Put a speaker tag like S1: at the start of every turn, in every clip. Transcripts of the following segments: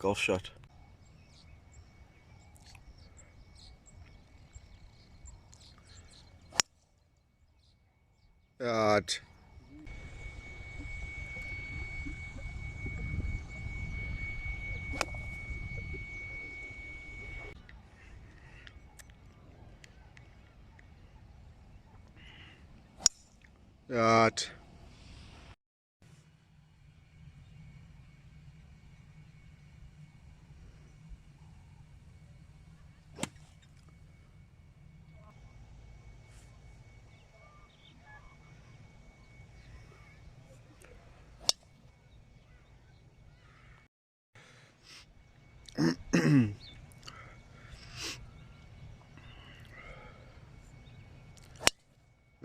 S1: golf shot.
S2: Right. Right.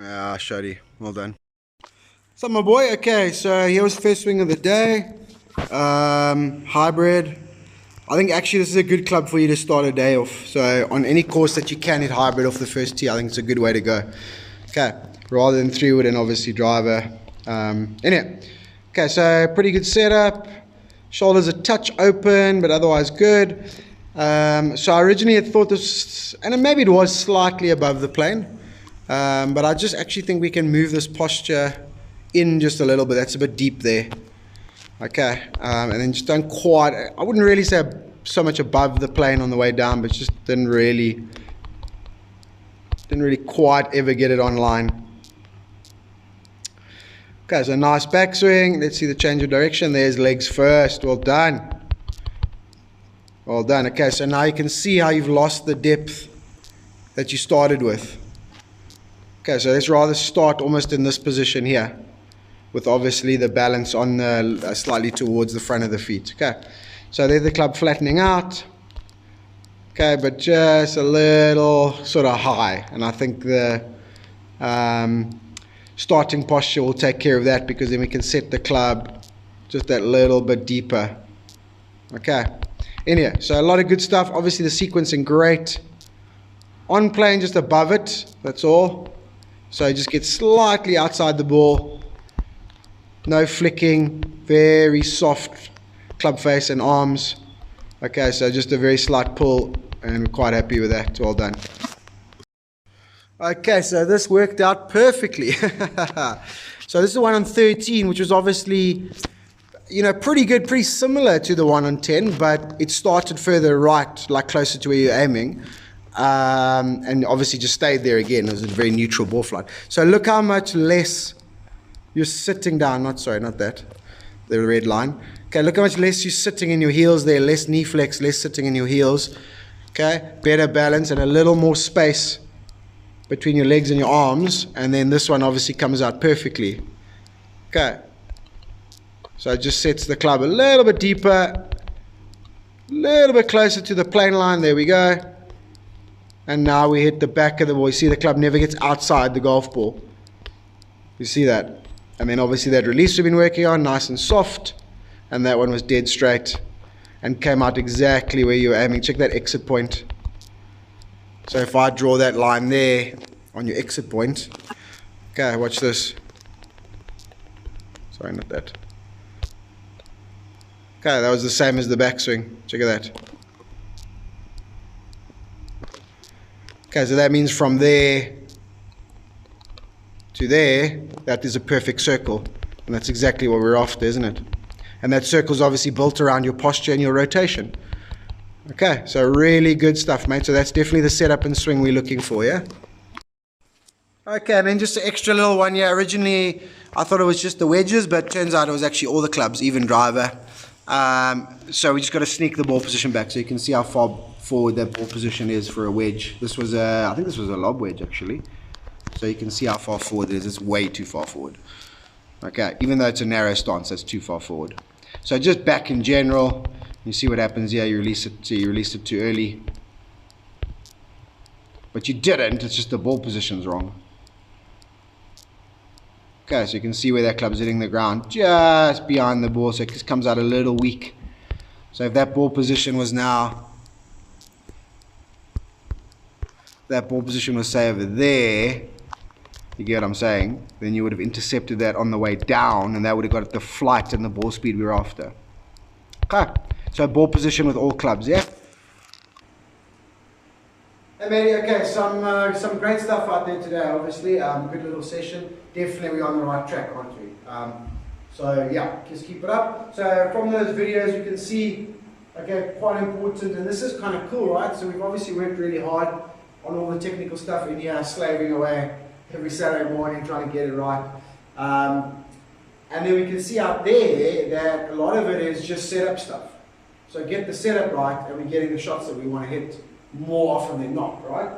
S2: Ah, shoddy. Well done. So my boy, okay, so here was the first swing of the day. Hybrid. I think actually this is a good club for you to start a day off. So on any course that you can hit hybrid off the first tee, I think it's a good way to go. Okay, rather than 3-wood and obviously driver. Anyway, okay, so pretty good setup. Shoulders a touch open, but otherwise good. So I originally had thought this, and maybe it was slightly above the plane, but I just actually think we can move this posture in just a little bit. That's a bit deep there. Okay, and then just don't quite, I wouldn't really say so much above the plane on the way down, but just didn't really quite ever get it online. Okay, so nice backswing. Let's see the change of direction. There's legs first. Well done. Well done. Okay, so now you can see how you've lost the depth that you started with. Okay, so let's rather start almost in this position here, with obviously the balance on the, slightly towards the front of the feet. Okay, so there's the club flattening out. Okay, but just a little sort of high, and I think the starting posture will take care of that, because then we can set the club just that little bit deeper. Okay, anyway, so a lot of good stuff. Obviously the sequencing great. On plane just above it, that's all. So you just get slightly outside the ball. No flicking, very soft club face and arms. Okay, so just a very slight pull, and we're quite happy with that. Well done. Okay, so this worked out perfectly. So this is the one on 13, which was obviously, you know, pretty good, pretty similar to the one on 10, but it started further right, like closer to where you're aiming. And obviously just stayed there again. It was a very neutral ball flight. So look how much less you're sitting down. Not that. The red line. Okay, look how much less you're sitting in your heels there. Less knee flex, less sitting in your heels. Okay, better balance and a little more space between your legs and your arms, and then this one obviously comes out perfectly. Okay, so it just sets the club a little bit deeper, a little bit closer to the plane line. There we go. And now we hit the back of the ball. You see the club never gets outside the golf ball. You see that? And then obviously that release we've been working on, nice and soft, and that one was dead straight and came out exactly where you were aiming. Check that exit point. So if I draw that line there on your exit point, okay, watch this. Sorry, not that. Okay, that was the same as the backswing. Check that. Okay, so that means from there to there, that is a perfect circle. And that's exactly what we're after, isn't it? And that circle is obviously built around your posture and your rotation. Okay, so really good stuff, mate. So that's definitely the setup and swing we're looking for, yeah? Okay, and then just an extra little one here. Originally, I thought it was just the wedges, but turns out it was actually all the clubs, even driver. So we just got to sneak the ball position back, so you can see how far forward that ball position is for a wedge. This was I think this was a lob wedge, actually. So you can see how far forward it is. It's way too far forward. Okay, even though it's a narrow stance, that's too far forward. So just back in general, you see what happens here. You release it too early, but you didn't. It's just the ball position's wrong. Okay, so you can see where that club's hitting the ground, just behind the ball, so it just comes out a little weak. So if that ball position was now, that ball position was say over there, you get what I'm saying, then you would have intercepted that on the way down, and that would have got the flight and the ball speed we were after. Okay, So ball position with all clubs, yeah? Hey matey, okay, some great stuff out there today, obviously. Good little session. Definitely we're on the right track, aren't we? So yeah, just keep it up. So from those videos you can see, okay, quite important, and this is kind of cool, right? So we've obviously worked really hard on all the technical stuff in here, slaving away every Saturday morning trying to get it right. And then we can see out there that a lot of it is just setup stuff. So get the setup right and we're getting the shots that we want to hit more often than not, right?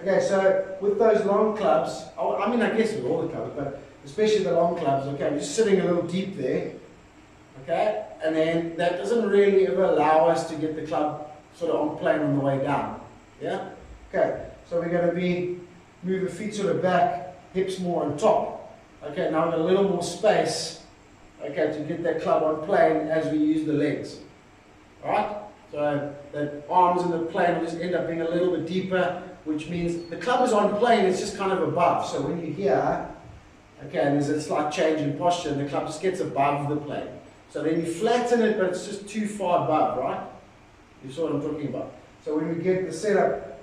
S2: Okay, so with those long clubs, I mean I guess with all the clubs, but especially the long clubs, okay, we're just sitting a little deep there, okay? And then that doesn't really ever allow us to get the club sort of on plane on the way down, yeah? Okay, so we're going to move the feet sort of back, hips more on top. Okay, now we've got a little more space, okay, to get that club on plane as we use the legs, alright? So the arms in the plane will just end up being a little bit deeper, which means the club is on plane, it's just kind of above. So when you're here, okay, and there's a slight change in posture, and the club just gets above the plane. So then you flatten it, but it's just too far above, right? You saw what I'm talking about. So when we get the setup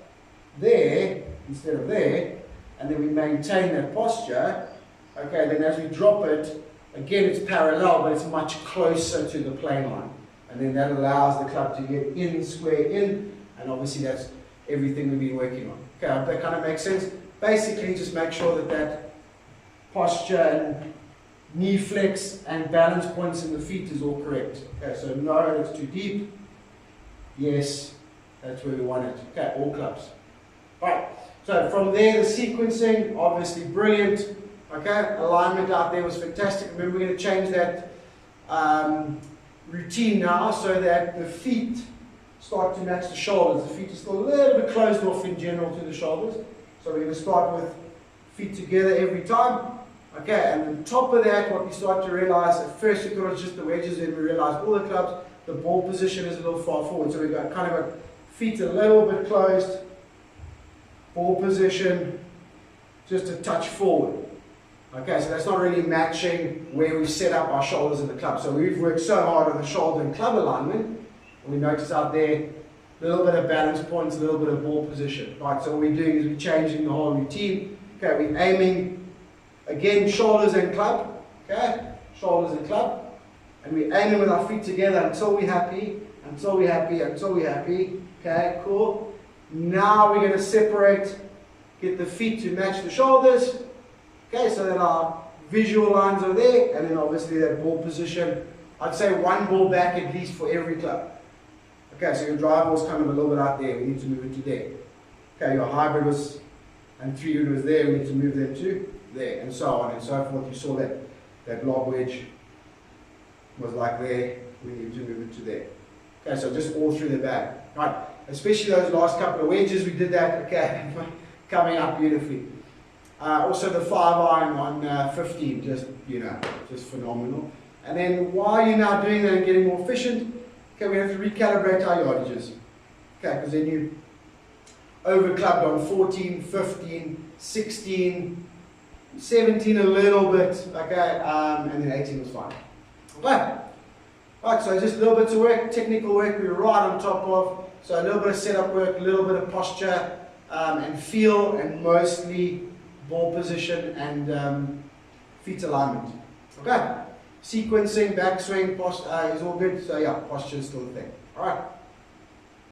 S2: there, instead of there, and then we maintain that posture, okay, then as we drop it, again it's parallel, but it's much closer to the plane line. And then that allows the club to get in, square in, and obviously that's everything we've been working on. Okay, I hope that kind of makes sense. Basically, just make sure that that posture and knee flex and balance points in the feet is all correct. Okay, so no, that's too deep. Yes, that's where we want it. Okay, all clubs. Alright, so from there, the sequencing, obviously brilliant. Okay, alignment out there was fantastic. Remember, we're going to change that routine now so that the feet start to match the shoulders. The feet are still a little bit closed off in general to the shoulders. So we're going to start with feet together every time. Okay, and on top of that, what we start to realize, at first we thought it was just the wedges, then we realized all the clubs, the ball position is a little far forward. So we've got kind of got feet a little bit closed, ball position just a touch forward. Okay, so that's not really matching where we've set up our shoulders in the club. So we've worked so hard on the shoulder and club alignment, and we notice out there a little bit of balance points, a little bit of ball position. Right, so what we're doing is we're changing the whole routine. Okay, we're aiming, again, shoulders and club. Okay, shoulders and club. And we're aiming with our feet together until we're happy, until we're happy, until we're happy. Okay, cool. Now we're going to separate, get the feet to match the shoulders. Okay, so that our visual lines are there, and then obviously that ball position. I'd say one ball back at least for every club. Okay, so your drive ball's kind of a little bit out there, we need to move it to there. Okay, your hybrid was, and 3-wood was there, we need to move them to there, and so on and so forth. You saw that lob wedge was like there, we need to move it to there. Okay, so just all through the bag. Right, especially those last couple of wedges, we did that, okay, coming up beautifully. Also the 5-iron on 15, just phenomenal. And then while you're now doing that and getting more efficient, okay, we have to recalibrate our yardages. Okay, because then you overclubbed on 14, 15, 16, 17 a little bit, okay, and then 18 was fine. Okay, right, so just little bits of work, technical work we're right on top of. So a little bit of setup work, a little bit of posture and feel, and mostly ball position and feet alignment. Okay, sequencing, backswing, is all good. So yeah, posture is still a thing. All right.